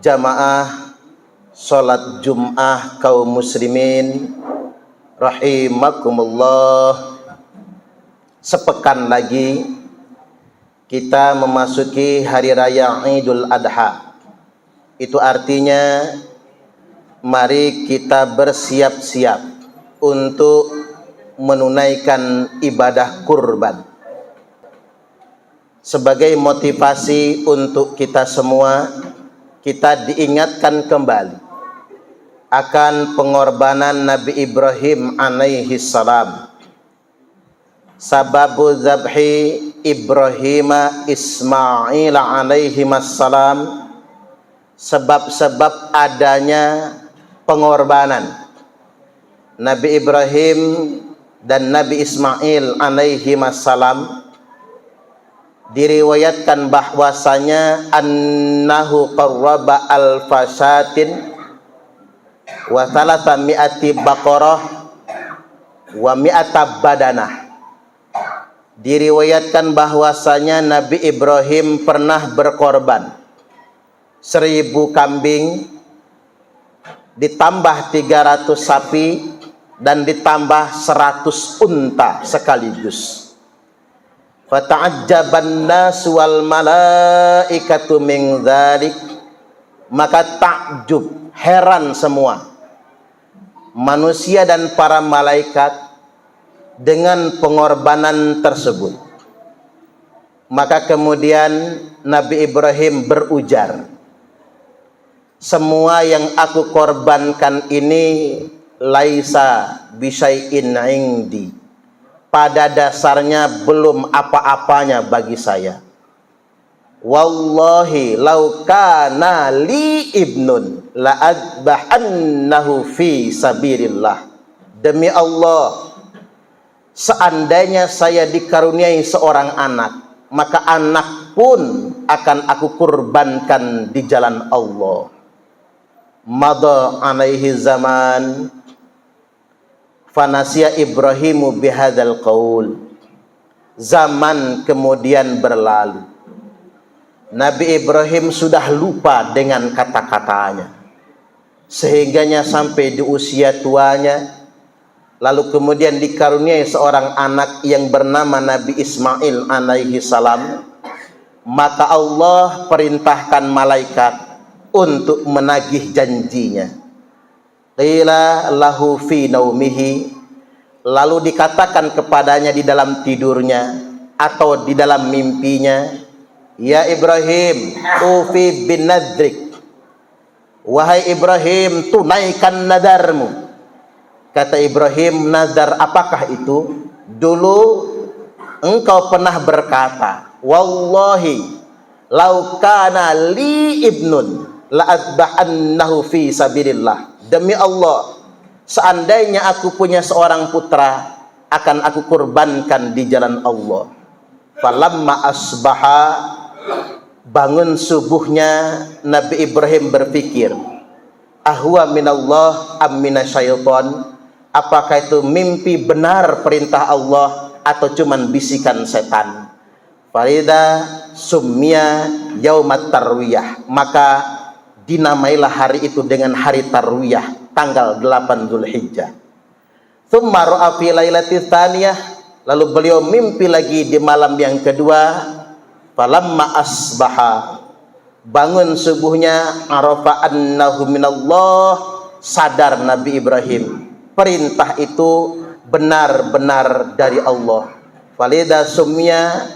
jamaah sholat Jum'ah kaum muslimin rahimakumullah. Sepekan lagi kita memasuki hari raya Idul Adha. Itu artinya mari kita bersiap-siap untuk menunaikan ibadah kurban. Sebagai motivasi untuk kita semua, kita diingatkan kembali akan pengorbanan Nabi Ibrahim alaihi salam. Sababu zabhi Ibrahim Ismail alaihi salam, sebab-sebab adanya pengorbanan Nabi Ibrahim dan Nabi Ismail alaihi salam, diriwayatkan bahwasanya annahu qarraba al-fasatin wa thalatha mi'ati baqarah wa mi'ata badanah. Diriwayatkan bahwasanya Nabi Ibrahim pernah berkorban 1000 kambing ditambah 300 sapi dan ditambah 100 unta sekaligus. Fata'ajjaban nas wal malaikatu min dzalik, maka takjub, heran semua manusia dan para malaikat dengan pengorbanan tersebut. Maka kemudian Nabi Ibrahim berujar, semua yang aku korbankan ini laisa bisyai'in indi, pada dasarnya belum apa-apanya bagi saya. Wallahi law kana li ibnun la adbahannahu fi sabilillah. Demi Allah, seandainya saya dikaruniai seorang anak, maka anak pun akan aku kurbankan di jalan Allah. Madha alaihi zaman fanasiya Ibrahimu bihadzal qaul. Zaman kemudian berlalu, Nabi Ibrahim sudah lupa dengan kata-katanya, sehingganya sampai di usia tuanya, lalu kemudian dikaruniai seorang anak yang bernama Nabi Ismail alaihi salam. Maka Allah perintahkan malaikat untuk menagih janjinya. Qila lahu fi naumihi, lalu dikatakan kepadanya di dalam tidurnya atau di dalam mimpinya, ya Ibrahim, ufi bin nadrik, wahai Ibrahim, tunaikan nadarmu. Kata Ibrahim, nadar apakah itu? Dulu engkau pernah berkata, wallahi lau kana li ibnun la adbahannahu fi sabilillah. Demi Allah, seandainya aku punya seorang putra, akan aku kurbankan di jalan Allah. Falamma asbaha, bangun subuhnya Nabi Ibrahim berpikir, ahwa minallah am minasyaiton, apakah itu mimpi benar perintah Allah atau cuman bisikan setan? Farida summiya yaumat tarwiyah, maka dinamailah hari itu dengan hari tarwiyah, tanggal 8 Zulhijjah. Tsumma ra'a fi lailati tsaniyah, lalu beliau mimpi lagi di malam yang kedua. Falamma asbaha, bangun subuhnya, arafa annahu minallah, sadar Nabi Ibrahim perintah itu benar-benar dari Allah. Falida summiya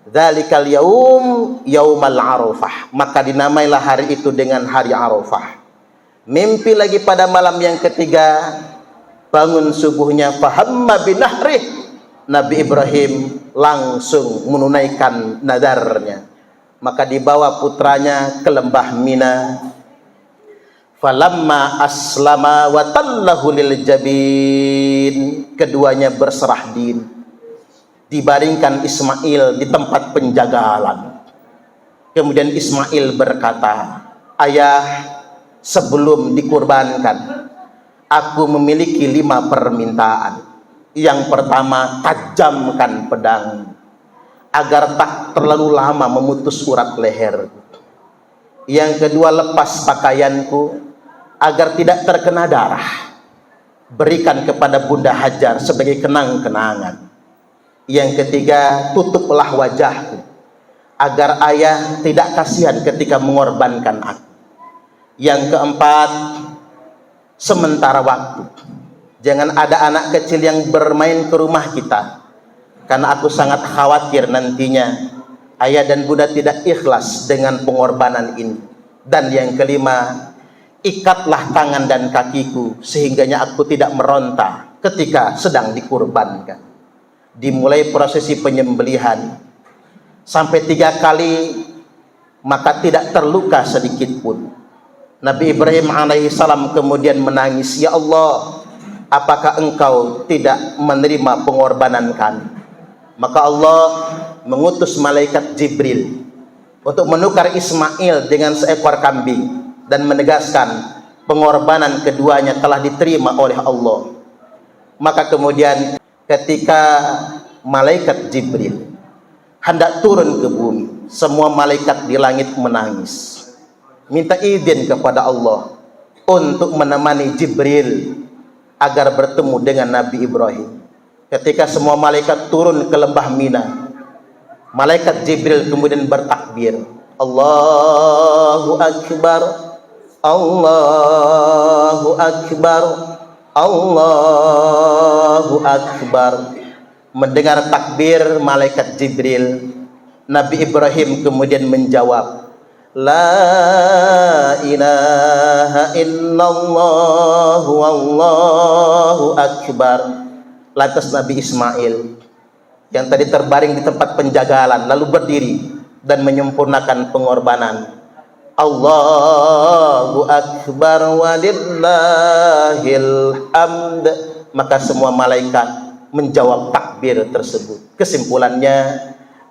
dzalikal yaum yaumal arafah, maka dinamailah hari itu dengan hari Arafah. Mimpi lagi pada malam yang ketiga, bangun subuhnya, fahamma binahrih, Nabi Ibrahim langsung menunaikan nadarnya, maka dibawa putranya ke lembah Mina. Falamma aslama wa tallahu lil jabin, keduanya berserah diri, dibaringkan Ismail di tempat penjagalan. Kemudian Ismail berkata, ayah, sebelum dikurbankan, aku memiliki 5 permintaan. Yang pertama, tajamkan pedang agar tak terlalu lama memutus urat leher. Yang kedua, lepas pakaianku agar tidak terkena darah. Berikan kepada Bunda Hajar sebagai kenang-kenangan. Yang ketiga, tutuplah wajahku agar ayah tidak kasihan ketika mengorbankan aku. Yang keempat, sementara waktu. Jangan ada anak kecil yang bermain ke rumah kita, karena aku sangat khawatir nantinya ayah dan bunda tidak ikhlas dengan pengorbanan ini. Dan yang kelima, ikatlah tangan dan kakiku sehingganya aku tidak meronta ketika sedang dikurbankan. Dimulai prosesi penyembelihan sampai 3 kali, maka tidak terluka sedikit pun. Nabi Ibrahim alaihissalam kemudian menangis, ya Allah, apakah engkau tidak menerima pengorbanan kami? Maka Allah mengutus malaikat Jibril untuk menukar Ismail dengan seekor kambing dan menegaskan pengorbanan keduanya telah diterima oleh Allah. Maka kemudian ketika malaikat Jibril hendak turun ke bumi, semua malaikat di langit menangis, minta izin kepada Allah untuk menemani Jibril agar bertemu dengan Nabi Ibrahim. Ketika semua malaikat turun ke lembah Mina, malaikat Jibril kemudian bertakbir, Allahu Akbar, Allahu Akbar, Allahu Akbar. Mendengar takbir malaikat Jibril, Nabi Ibrahim kemudian menjawab, La ilaha illallah wallahu akbar. Lantas Nabi Ismail yang tadi terbaring di tempat penjagalan lalu berdiri dan menyempurnakan pengorbanan. Allahu akbar walillahil hamd. Maka semua malaikat menjawab takbir tersebut. Kesimpulannya,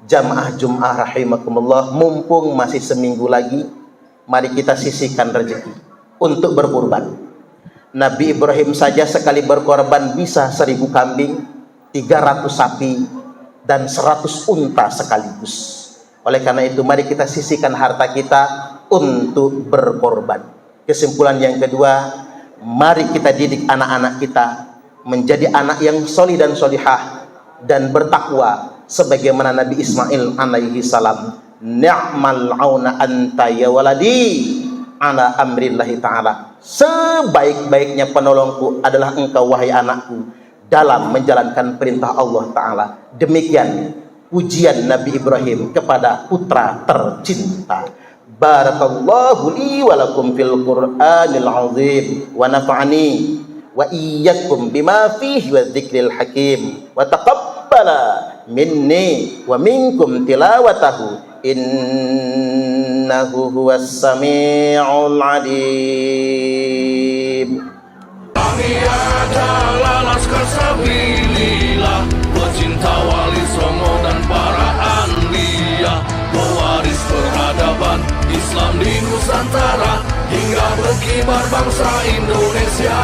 jamaah Jum'ah rahimakumullah, mumpung masih seminggu lagi, mari kita sisihkan rezeki untuk berkurban. Nabi Ibrahim saja sekali berkorban bisa 1000 kambing, 300 sapi, dan 100 unta sekaligus. Oleh karena itu, mari kita sisihkan harta kita untuk berkorban. Kesimpulan yang kedua, mari kita didik anak-anak kita menjadi anak yang solih dan solihah dan bertakwa sebagaimana Nabi Ismail alaihi salam, ni'mal auna anta ya waladi ala amrillahi ta'ala. Sebaik-baiknya penolongku adalah engkau wahai anakku dalam menjalankan perintah Allah Ta'ala. Demikian pujian Nabi Ibrahim kepada putra tercinta. Barakallahu li wa lakum fil Qur'anil azim wa nafa'ani wa iyyakum bima fihi wa dzikril hakim wa taqabbala minni wa minkum tilawatahu innahu huwas sami'ul alim. Kami adalah laskar sabilillah, pecinta wali songo dan para anbiya, pewaris peradaban Islam di Nusantara hingga berkibar bangsa Indonesia.